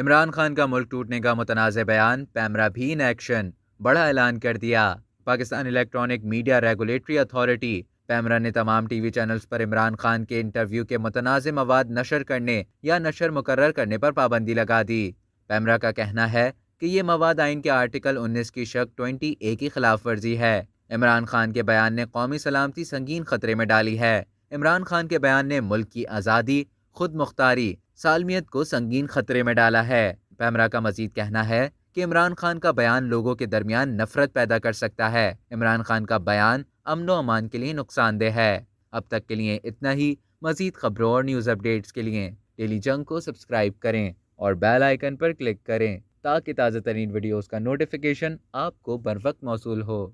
عمران خان کا ملک ٹوٹنے کا متنازع بیان، پیمرا بھی ان ایکشن، بڑا اعلان کر دیا۔ Pakistan electronic media regulatory authority PEMRA نے تمام ٹی وی چینلز پر عمران خان کے انٹرویو کے متنازع مواد نشر کرنے یا نشر مقرر کرنے پر پابندی لگا دی۔ پیمرا کا کہنا ہے کہ یہ مواد آئین کے آرٹیکل 19 کی شق 20A کی خلاف ورزی ہے۔ عمران خان کے بیان نے قومی سلامتی سنگین خطرے میں ڈالی ہے۔ عمران خان کے بیان نے ملک کی آزادی، خود مختاری، سالمیت کو سنگین خطرے میں ڈالا ہے۔ پیمرا کا مزید کہنا ہے کہ عمران خان کا بیان لوگوں کے درمیان نفرت پیدا کر سکتا ہے۔ عمران خان کا بیان امن و امان کے لیے نقصان دہ ہے۔ اب تک کے لیے اتنا ہی۔ مزید خبروں اور نیوز اپڈیٹس کے لیے ڈیلی جنگ کو سبسکرائب کریں اور بیل آئیکن پر کلک کریں تاکہ تازہ ترین ویڈیوز کا نوٹیفیکیشن آپ کو بر وقت موصول ہو۔